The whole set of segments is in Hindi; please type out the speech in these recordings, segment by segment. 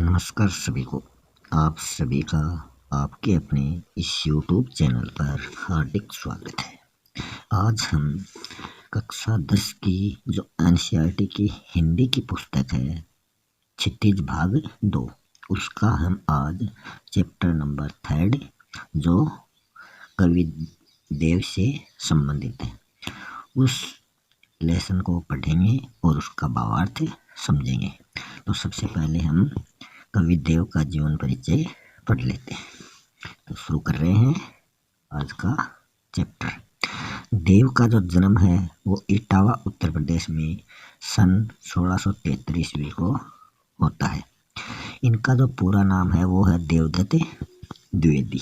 नमस्कार सभी को। आप सभी का आपके अपने इस YouTube चैनल पर हार्दिक स्वागत है। आज हम कक्षा 10 की जो NCERT की हिंदी की पुस्तक है क्षितिज भाग 2, उसका हम आज चैप्टर नंबर 3 जो कवि देव से संबंधित है उस लेसन को पढ़ेंगे और उसका भावार्थ समझेंगे। तो सबसे पहले हम कवि देव का जीवन परिचय पढ़ लेते हैं। तो शुरू कर रहे हैं आज का चैप्टर। देव का जो जन्म है वो इटावा उत्तर प्रदेश में सन 1673 ईस्वी को होता है। इनका जो पूरा नाम है वो है देवदत्त द्विवेदी।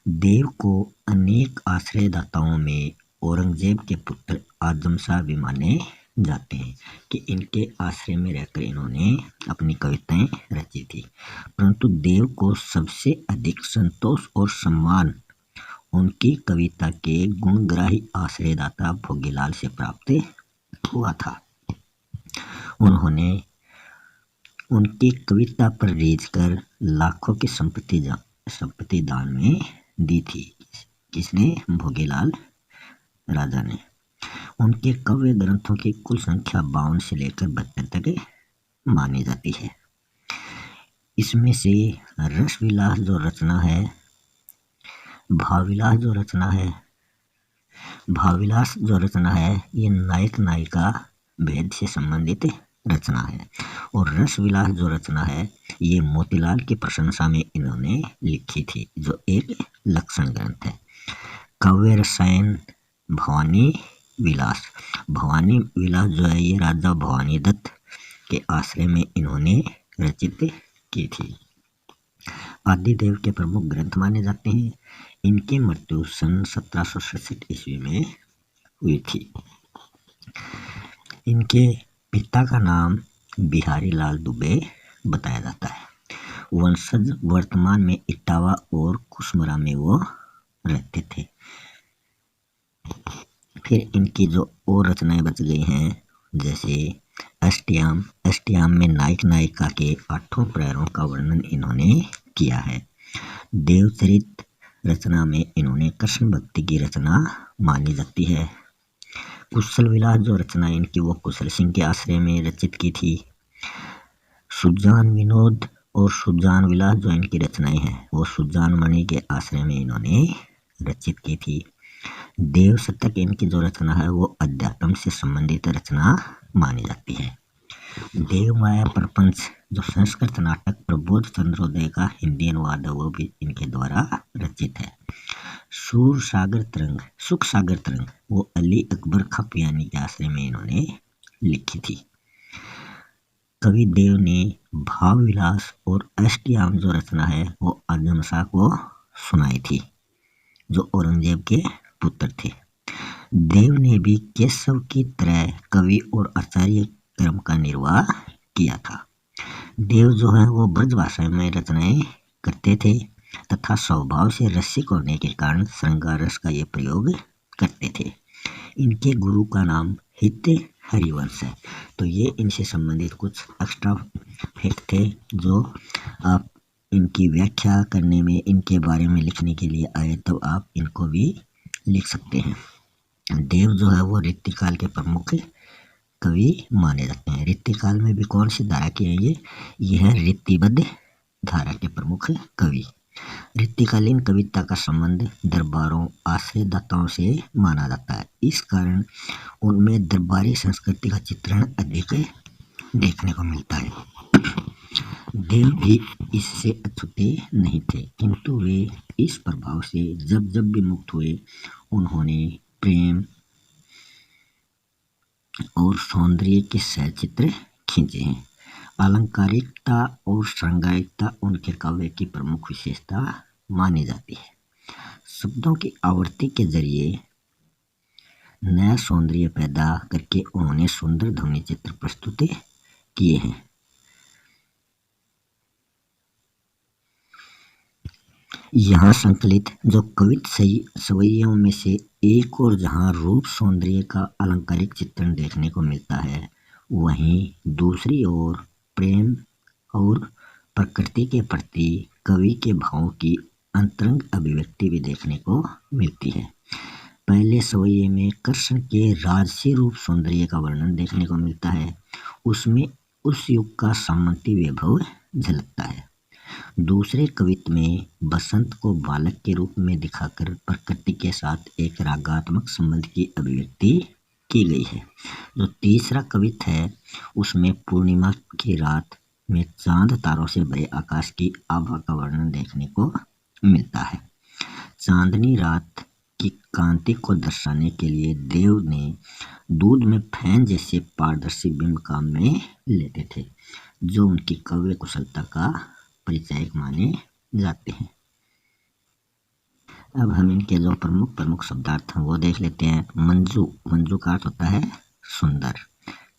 देव को अनेक आश्रयदाताओं में औरंगजेब के पुत्र आजम शाह भी माने जाते हैं कि इनके आश्रय में रहकर इन्होंने अपनी कविताएं रची थी। परंतु देव को सबसे अधिक संतोष और सम्मान उनकी कविता के गुणग्राही आश्रयदाता भोगीलाल से प्राप्त हुआ था। उन्होंने उनकी कविता पर रीझ कर लाखों की संपत्ति दान में दी थी। किसने? भोगीलाल राजा ने। उनके काव्य ग्रंथों की कुल संख्या 52 से लेकर 72 तक मानी जाती है। इसमें से रसविलास जो रचना है, भावविलास जो रचना है ये नायक नायिका भेद से संबंधित रचना है। और रसविलास जो रचना है ये मोतीलाल की प्रशंसा में इन्होंने लिखी थी, जो एक लक्षण ग्रंथ है। काव्य रसायन भवानी विलास जो है ये राजा भवानी दत्त के आश्रय में इन्होंने रचित की थी। आदिदेव के प्रमुख ग्रंथ माने जाते हैं। इनकी मृत्यु सन 1767 ईस्वी में हुई थी। इनके पिता का नाम बिहारी लाल दुबे बताया जाता है। वंशज वर्तमान में इटावा और कुसमरा में वो रहते थे। फिर इनकी जो और रचनाएं बच गई हैं, जैसे अष्टयाम में नायक नायिका के 8 प्रहरों का वर्णन इन्होंने किया है। देवचरित रचना में इन्होंने कृष्ण भक्ति की रचना मानी जाती है। कुशल विलास जो रचना इनकी वो कुशल सिंह के आश्रय में रचित की थी। सुजान विनोद और सुजान विलास जो इनकी रचनाएं हैं वो सुजान मणि के आश्रय में इन्होंने रचित की थी। देव शतक इनकी जो रचना है वो अध्यात्म से संबंधित रचना मानी जाती है। देव माया प्रपंच जो संस्कृत नाटक प्रबोध चंद्रोदय का हिंदी अनुवाद है वो भी इनके द्वारा रचित है। सुख सागर तरंग वो अली अकबर खपियानी के आश्रय में इन्होंने लिखी थी। कवि देव ने भाव विलास और अष्टयाम जो रचना है वो आजम शाह को सुनाई थी, जो औरंगजेब के पुत्र थे। देव ने भी केशव की तरह कवि और आचार्य क्रम का निर्वाह किया था। देव जो है वो ब्रज भाषा में रचनाएं करते थे तथा स्वभाव से रसिक होने के कारण श्रृंगार रस का ये प्रयोग करते थे। इनके गुरु का नाम हित हरिवंश है। तो ये इनसे संबंधित कुछ एक्स्ट्रा फैक्ट थे जो आप इनकी व्याख्या करने में, इनके बारे में लिखने के लिए आए तो आप इनको भी लिख सकते हैं। देव जो है वो ऋतुकाल के प्रमुख कवि माने जाते हैं। ऋतुकाल में भी कौन सी धारा की है ये है ऋतुबद्ध धारा के प्रमुख कवि। ऋतुकालीन कविता का संबंध दरबारों आश्रयदाताओं से माना जाता है। इस कारण उनमें दरबारी संस्कृति का चित्रण अधिक देखने को मिलता है। देव भी इससे अछूते नहीं थे, किंतु वे इस प्रभाव से जब भी मुक्त हुए उन्होंने प्रेम और सौंदर्य के सहचित्र खींचे हैं। अलंकारिकता और श्रृंगारिकता उनके काव्य की प्रमुख विशेषता मानी जाती है। शब्दों की आवृत्ति के जरिए नया सौंदर्य पैदा करके उन्होंने सुंदर ध्वनि चित्र प्रस्तुत किए हैं। यहाँ संकलित जो कवित सवैयों में से एक और जहाँ रूप सौंदर्य का अलंकारिक चित्रण देखने को मिलता है, वहीं दूसरी ओर प्रेम और प्रकृति के प्रति कवि के भावों की अंतरंग अभिव्यक्ति भी देखने को मिलती है। पहले सवैये में कृष्ण के राजसी रूप सौंदर्य का वर्णन देखने को मिलता है। उसमें उस युग का सामंती वैभव झलकता है। दूसरे कवित्व में बसंत को बालक के रूप में दिखाकर प्रकृति के साथ एक रागात्मक संबंध की अभिव्यक्ति की गई है। जो तीसरा कवित्व है उसमें पूर्णिमा की रात में चांद तारों से भरे आकाश की आभा का वर्णन देखने को मिलता है। चांदनी रात की कांति को दर्शाने के लिए देव ने दूध में फैन जैसे पारदर्शी बिंब काम में लेते थे, जो उनकी काव्य कुशलता का परिचायक माने जाते हैं। अब हम इनके जो प्रमुख प्रमुख शब्दार्थ हैं वो देख लेते हैं। मंजू, मंजू का अर्थ होता है सुंदर।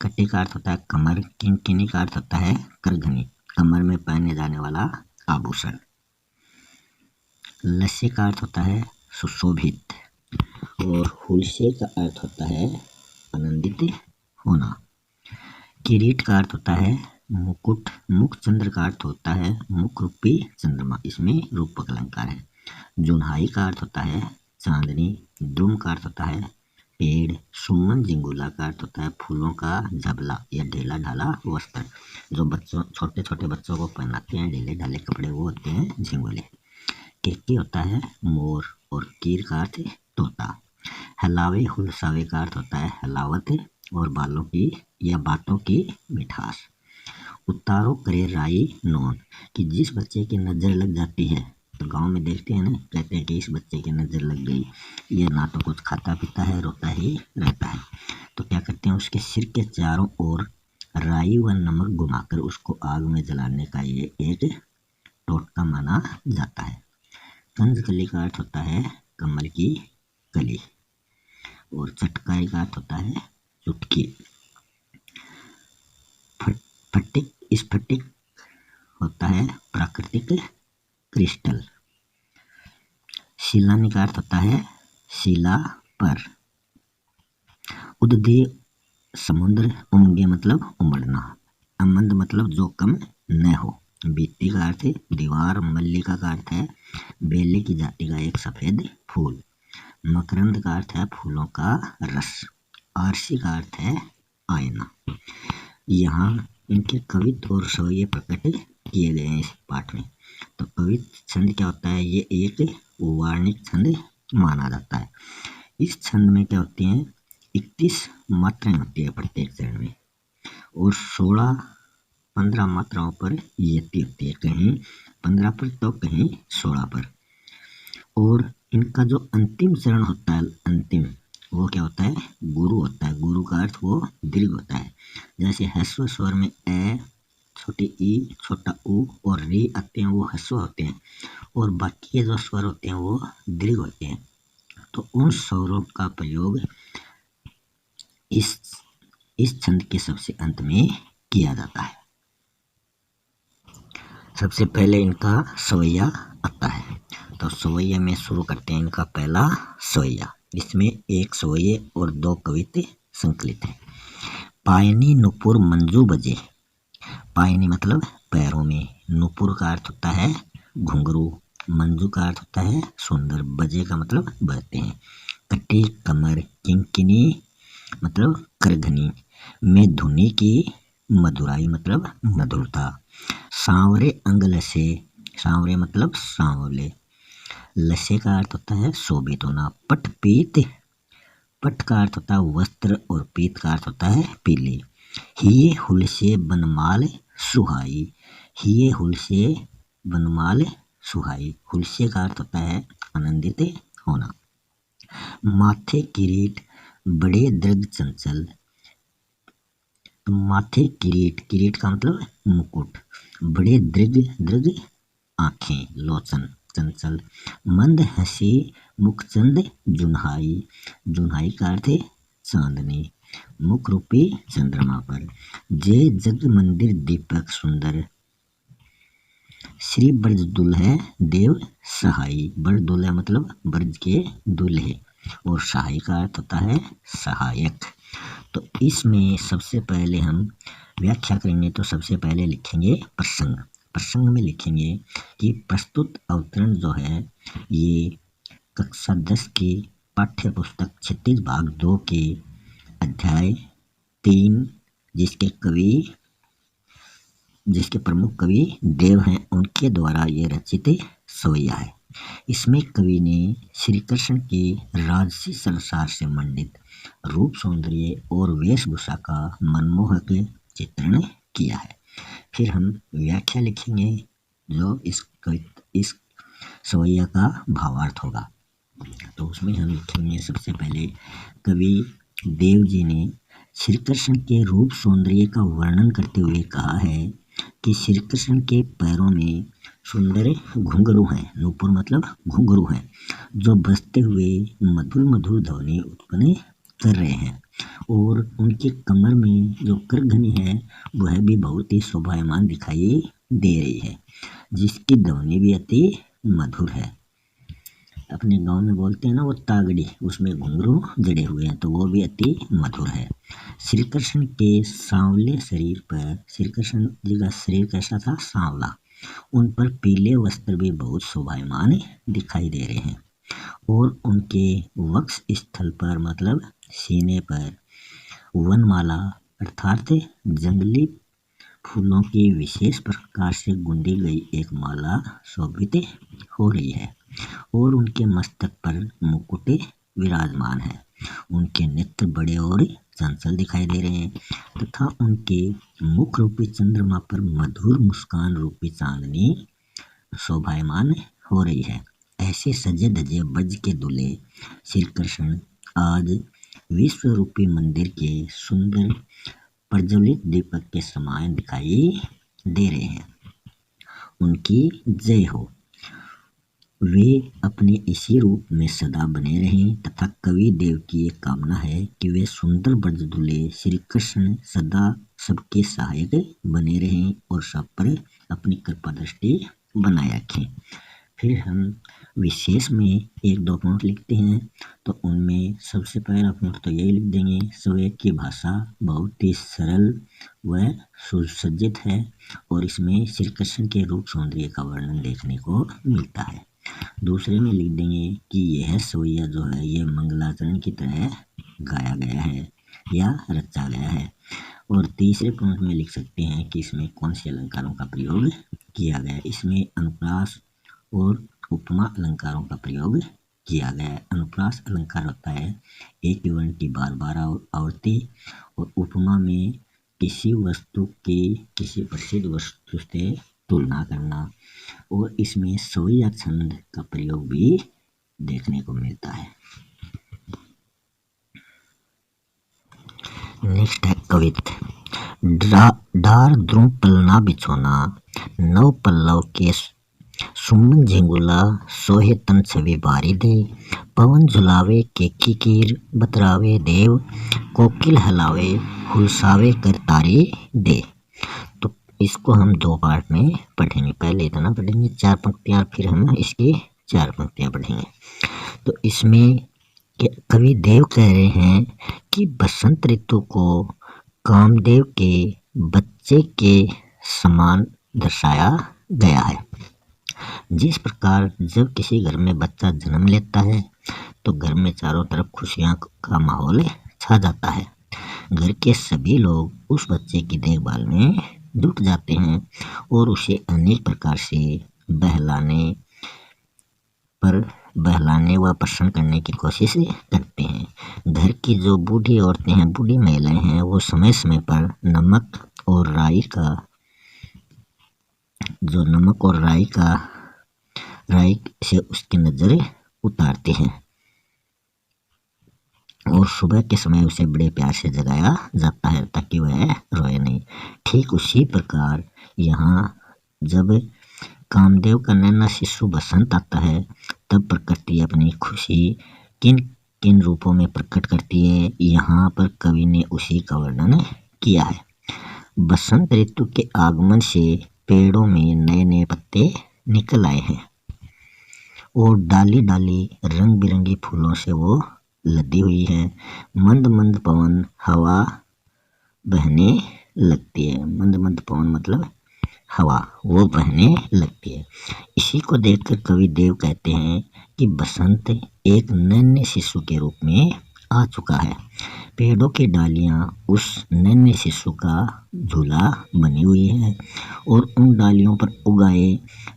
कटी का अर्थ होता है कमर। किंकिनी का अर्थ होता है करघनी, कमर में पहने जाने वाला आभूषण। लस्य का अर्थ होता है सुशोभित। और हुलसे का अर्थ होता है आनंदित होना। किरीट का अर्थ होता है मुकुट। मुखचंद्र का अर्थ होता है मुख रूपी चंद्रमा, इसमें रूपक अलंकार है। जुन्हाई का अर्थ होता है चांदनी। द्रुम का अर्थ होता है पेड़। सुमन जिंगुला का अर्थ होता है फूलों का झबला या ढीला ढाला वस्त्र, जो बच्चों छोटे छोटे बच्चों को पहनाते हैं ढीले ढाले कपड़े, वो होते हैं झिंगुले। केकी होता है मोर और कीर का अर्थ तोता। हलावे हुलसावे का अर्थ होता है हलावत और बालों की या बातों की मिठास। उतारो करे राई नोन, कि जिस बच्चे की नजर लग जाती है, तो गांव में देखते हैं ना, कहते हैं कि इस बच्चे की नजर लग गई, ये ना तो कुछ खाता पीता है, रोता ही रहता है, तो क्या करते हैं उसके सिर के चारों ओर राई व नमक घुमाकर उसको आग में जलाने का ये एक टोटका माना जाता है। कंजकली का अर्थ होता है कमल की कली और चटकाई का अर्थ होता है चुटकी। फटिक, स्फटिक होता है प्राकृतिक क्रिस्टल। शिलानी का अर्थ होता है शिला पर। उद्दे समुद्र, उमगे मतलब उमड़ना, अमंद मतलब जो कम न हो। बीती का अर्थ है दीवार। मल्लिका का अर्थ है बेले की जाति का एक सफेद फूल। मकरंद का अर्थ है फूलों का रस। आरसी का अर्थ है आईना। यहाँ इनके कवित्व और सवैये प्रकट किए गए हैं इस पाठ में। तो कवित्व छंद क्या होता है, ये एक वार्णिक छंद माना जाता है। इस छंद में क्या होती हैं 31 मात्राएं होती है प्रत्येक चरण में, और 15 मात्राओं पर यति होती है, कहीं 15 पर तो कहीं 16 पर। और इनका जो अंतिम चरण होता है, अंतिम, वो क्या होता है गुरु होता है। गुरु का अर्थ वो दीर्घ होता है। जैसे ह्रस्व स्वर में ए, छोटी ई, छोटा ऊ और री आते हैं, वो ह्रस्व होते हैं, और बाकी के जो स्वर होते हैं वो दीर्घ होते हैं। तो उन स्वरों का प्रयोग इस छंद के सबसे अंत में किया जाता है। सबसे पहले इनका सवैया आता है, तो सवैया में शुरू करते हैं इनका पहला सवैया। इसमें एक सवैये और 2 कवित्व संकलित हैं। पायनी नुपुर मंजू बजे। पायनी मतलब पैरों में, नुपुर का अर्थ होता है घुंघरू, मंजू का अर्थ होता है सुंदर, बजे का मतलब बजते हैं। कटी कमर, किंकिनी मतलब करघनी, में धुनी की मधुराई मतलब मधुरता। सांवरे अंग लसे, सांवरे मतलब सांवले, लसे का अर्थ होता है शोभित होना। पट पीत, पट का अर्थ होता है वस्त्र और पीत का अर्थ होता है पीले। हिये हुलसे बनमाल सुहाई, हिये हुलसे बनमाल सुहाई, हुलसे का अर्थ होता है आनंदित होना। माथे किरीट बड़े दृढ़ चंचल, माथे किरीट, किरीट का मतलब मुकुट, बड़े दृढ़ आंखें लोचन चंचल। मंद हंसी मुखचंद जुन्हाई, जुन्हाई का अर्थ है चांदनी, मुख रूपी चंद्रमा पर। जय जग मंदिर दीपक सुंदर, श्री ब्रज दुल्हे देव सहाई, ब्रज दुल्हे मतलब ब्रज के दुल्हे, और सहाई का अर्थ होता है सहायक। तो इसमें सबसे पहले हम व्याख्या करेंगे, तो सबसे पहले लिखेंगे प्रसंग। प्रसंग में लिखेंगे कि प्रस्तुत अवतरण जो है ये कक्षा 10 की पाठ्य पुस्तक क्षितिज भाग 2 के अध्याय 3 जिसके प्रमुख कवि देव हैं उनके द्वारा ये रचित सवैया है। इसमें कवि ने श्री कृष्ण के राजसी संसार से मंडित रूप सौंदर्य और वेशभूषा का मनमोहक चित्रण किया है। फिर हम व्याख्या लिखेंगे जो इस सवैया का भावार्थ होगा। तो उसमें हम लिखेंगे सबसे पहले कवि देव जी ने श्री कृष्ण के रूप सौंदर्य का वर्णन करते हुए कहा है कि श्री कृष्ण के पैरों में सुंदर घुंघरू हैं, नूपुर मतलब घुंघरू हैं, जो बजते हुए मधुर मधुर ध्वनि उत्पन्न कर रहे हैं और उनके कमर में जो करघनी है वह भी बहुत ही शोभायमान दिखाई दे रही है, जिसकी ध्वनि भी अति मधुर है। अपने गांव में बोलते हैं ना वो तागड़ी, उसमें घुंघरू जड़े हुए हैं तो वो भी अति मधुर है। श्री कृष्ण के सांवले शरीर पर, श्री कृष्ण जी का शरीर कैसा था? सांवला। उन पर पीले वस्त्र भी बहुत शोभायमान दिखाई दे रहे हैं और उनके वक्ष स्थल पर मतलब सीने पर वनमाला अर्थात जंगली फूलों की विशेष प्रकार से गुंदी गई एक माला शोभित हो रही है और उनके मस्तक पर मुकुट विराजमान है। उनके नेत्र बड़े और चंचल दिखाई दे रहे हैं तथा उनके मुख रूपी चंद्रमा पर मधुर मुस्कान रूपी चांदनी शोभायमान हो रही है। ऐसे सजे धजे ब्रज के दूल्हे श्री कृष्ण आज विश्व रूपी मंदिर के सुंदर प्रज्वलित दीपक के समान दिखाई दे रहे हैं। उनकी जय हो। वे अपने इसी रूप में सदा बने रहें तथा कवि देव की एक कामना है कि वे सुंदर ब्रज दूल्हे श्री कृष्ण सदा सबके सहायक बने रहें और सब पर अपनी कृपा दृष्टि बनाए रखें। फिर हम विशेष में एक दो पॉइंट लिखते हैं तो उनमें सबसे पहला पॉइंट तो यही लिख देंगे, सवैया की भाषा बहुत ही सरल व सुसज्जित है और इसमें श्री कृष्ण के रूप सौंदर्य का वर्णन देखने को मिलता है। दूसरे में लिख देंगे कि यह सवैया जो है ये मंगलाचरण की तरह गाया गया है या रचा गया है। और तीसरे पॉइंट में लिख सकते हैं कि इसमें कौन से अलंकारों का प्रयोग किया गया है। इसमें अनुप्रास और उपमा अलंकारों का प्रयोग किया गया है। अनुप्रास अलंकार होता है एक ही वर्ण की बार बार आवृत्ति और उपमा में किसी वस्तु की किसी प्रसिद्ध वस्तु से तुलना करना और इसमें सवैया छंद का प्रयोग भी देखने को मिलता है। नेक्स्ट है कवित। डार द्रुम पलना बिछोना नव पल्लव के सुमन झिंगुला सोहे तन छवि बारी दे पवन झुलावे के किकीर बतरावे देव कोकिल हलावे हुलसावे कर तारी दे। तो इसको हम दो पार्ट में पढ़ेंगे, पहले इतना पढ़ेंगे 4 पंक्तियां, फिर हम इसकी 4 पंक्तियां पढ़ेंगे। तो इसमें कवि देव कह रहे हैं कि बसंत ऋतु को कामदेव के बच्चे के समान दर्शाया गया है। जिस प्रकार जब किसी घर में बच्चा जन्म लेता है तो घर में चारों तरफ खुशियां का माहौल छा जाता है। घर के सभी लोग उस बच्चे की देखभाल में जुट जाते हैं और उसे अनेक प्रकार से बहलाने व प्रसन्न करने की कोशिश करते हैं। घर की जो बूढ़ी औरतें हैं, बूढ़ी महिलाएं हैं, वो समय समय पर नमक और राई से उसकी नजर उतारते हैं और सुबह के समय उसे बड़े प्यार से जगाया जाता है ताकि वह रोए नहीं। ठीक उसी प्रकार यहाँ जब कामदेव का नैना शिशु बसंत आता है तब प्रकृति अपनी खुशी किन किन रूपों में प्रकट करती है, यहाँ पर कवि ने उसी का वर्णन किया है। बसंत ऋतु के आगमन से पेड़ों में नए नए पत्ते निकल आए हैं और डाली डाली रंग बिरंगी फूलों से वो लदी हुई है। मंद मंद पवन हवा बहने लगती है। मंद मंद पवन मतलब हवा वो बहने लगती है। इसी को देखकर कवि देव कहते हैं कि बसंत एक नन्हे शिशु के रूप में आ चुका है। पेड़ों की डालियां उस नन्हे शिशु का झूला बनी हुई है और उन डालियों पर उगाए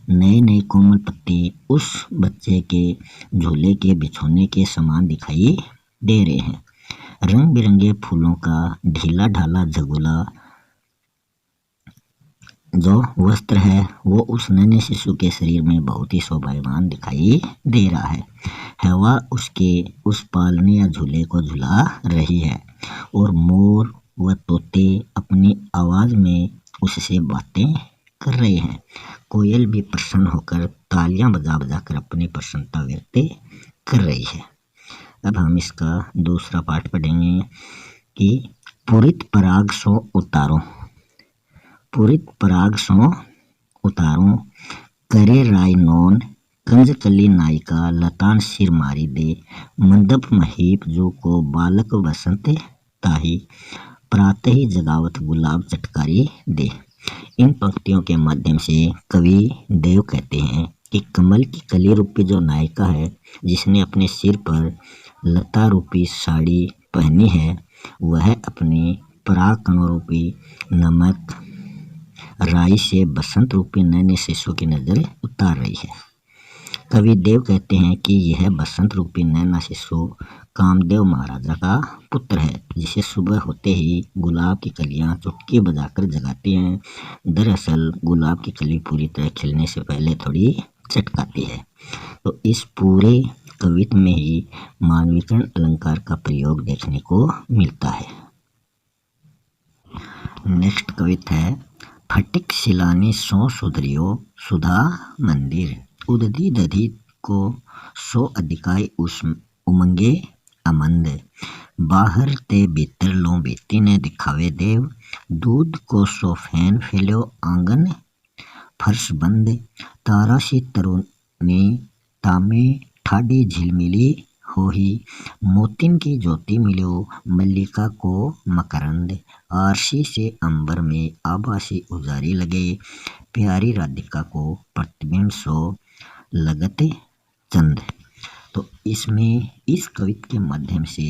नए नए कोमल पत्ते उस बच्चे के झूले के बिछोने के समान दिखाई दे रहे हैं। रंग बिरंगे फूलों का ढीला ढाला झगुला जो वस्त्र है वो उस नन्हे शिशु के शरीर में बहुत ही शोभायमान दिखाई दे रहा है। हवा उसके उस पालने या झूले को झुला रही है और मोर व तोते अपनी आवाज में उससे बातें कर रहे हैं। कोयल भी प्रसन्न होकर तालियां बजा बजा कर अपनी प्रसन्नता व्यक्त कर रही है। अब हम इसका दूसरा पाठ पढ़ेंगे कि पुरित पराग सो उतारो। पुरित पराग सो उतारो करे राय नोन कंजकली नायिका लतान सिर मारी दे मंदप महीप जो को बालक बसंत ताही प्रातः ही जगावत गुलाब चटकारी दे। इन पंक्तियों के माध्यम से कवि देव कहते हैं कि कमल की कली रूपी जो नायिका है जिसने अपने सिर पर लता रूपी साड़ी पहनी है वह अपने पराग कणों रूपी नमक राई से बसंत रूपी नैने शिशु की नजर उतार रही है। कवि देव कहते हैं कि यह बसंत रूपी नैना शिशु कामदेव महाराजा का पुत्र है जिसे सुबह होते ही गुलाब की कलियां चुटकी बजाकर जगाती हैं। दरअसल गुलाब की कली पूरी तरह खिलने से पहले थोड़ी चटकाती है। तो इस पूरे कवित्व में ही मानवीकरण अलंकार का प्रयोग देखने को मिलता है। नेक्स्ट कविता है फटिक शिलानी सो सुधरियो सुधा मंदिर उदधी दधी को सो अधिकाई उस उमंगे अमंद बाहर ते भीतर लो बेटी ने दिखावे देव दूध को सो फैन फैलो आंगन फर्श बंद तारा सी तरुणी तामे ठाडी झिलमिली होही मोतिन की ज्योति मिलो मल्लिका को मकरंद आरसी से अंबर में आभासी उजारी लगे प्यारी राधिका को प्रतिबिंब सो लगते चंद। तो इसमें इस कविता के माध्यम से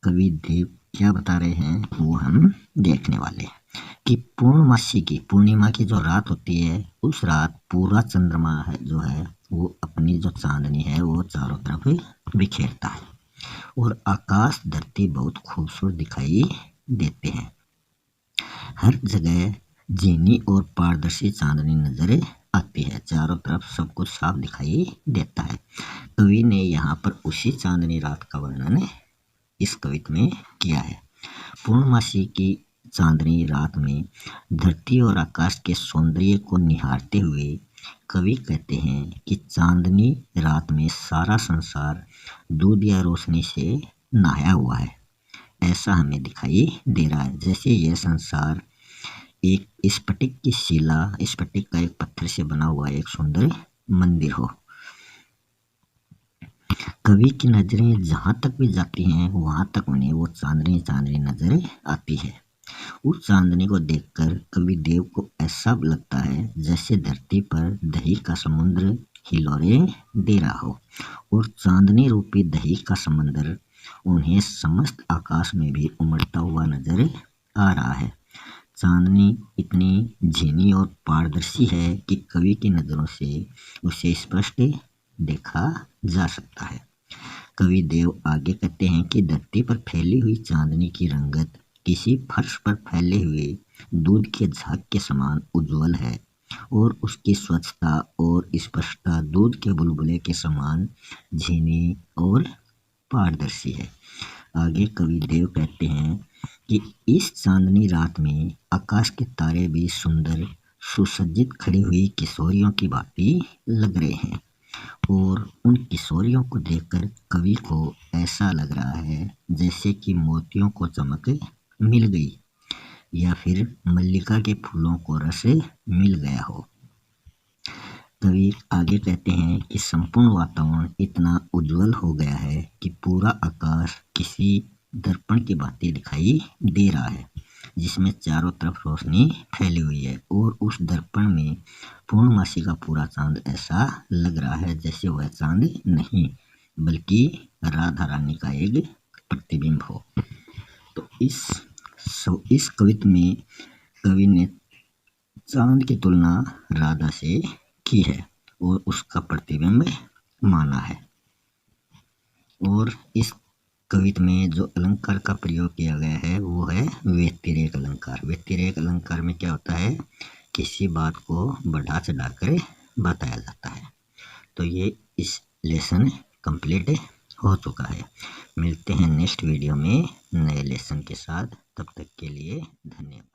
कवि देव क्या बता रहे हैं वो हम देखने वाले हैं कि पूर्णमासी की पूर्णिमा की जो रात होती है उस रात पूरा चंद्रमा है जो है वो अपनी जो चांदनी है वो चारों तरफ बिखेरता है और आकाश धरती बहुत खूबसूरत दिखाई देते हैं। हर जगह झीनी और पारदर्शी चांदनी नजर आती है। चारों तरफ सब कुछ साफ दिखाई देता है। कवि ने यहाँ पर उसी चांदनी रात का वर्णन इस कविता में किया है। पूर्णमासी की चांदनी रात में धरती और आकाश के सौंदर्य को निहारते हुए कवि कहते हैं कि चांदनी रात में सारा संसार दूध या रोशनी से नहाया हुआ है। ऐसा हमें दिखाई दे रहा है जैसे यह संसार एक स्फटिक की शिला स्फटिक का एक पत्थर से बना हुआ एक सुंदर मंदिर हो। कवि की नजरें जहां तक भी जाती हैं वहां तक उन्हें वो चांदनी चांदनी नजर आती है। उस चांदनी को देखकर कवि देव को ऐसा लगता है जैसे धरती पर दही का समुद्र हिलोरे दे रहा हो और चांदनी रूपी दही का समंदर उन्हें समस्त आकाश में भी उमड़ता हुआ नजर आ रहा है। चांदनी इतनी झीनी और पारदर्शी है कि कवि की नजरों से उसे स्पष्ट देखा जा सकता है। कवि देव आगे कहते हैं कि धरती पर फैली हुई चांदनी की रंगत किसी फर्श पर फैले हुए दूध के झाग के समान उज्जवल है और उसकी स्वच्छता और स्पष्टता दूध के बुलबुले के समान झीनी और पारदर्शी है। आगे कवि देव कहते हैं कि इस चांदनी रात में आकाश के तारे भी सुंदर सुसज्जित खड़ी हुई किशोरियों की भांति लग रहे हैं और उन किशोरियों को देखकर कवि को ऐसा लग रहा है जैसे कि मोतियों को चमक मिल गई या फिर मल्लिका के फूलों को रस मिल गया हो। कवि आगे कहते हैं कि संपूर्ण वातावरण इतना उज्जवल हो गया है कि पूरा आकाश किसी दर्पण की भांति दिखाई दे रहा है। जिसमें चारों तरफ रोशनी फैली हुई है और उस दर्पण में पूर्णमासी का पूरा चांद ऐसा लग रहा है जैसे वह चांद नहीं बल्कि राधा रानी का एक प्रतिबिंब हो। तो इस कविता में कवि ने चांद की तुलना राधा से की है और उसका प्रतिबिंब माना है। और इस कविता में जो अलंकार का प्रयोग किया गया है वो है व्यतिरेक अलंकार। व्यतिरेक अलंकार में क्या होता है, किसी बात को बढ़ा चढ़ाकर बताया जाता है। तो ये इस लेसन कंप्लीट हो चुका है। मिलते हैं नेक्स्ट वीडियो में नए लेसन के साथ, तब तक के लिए धन्यवाद।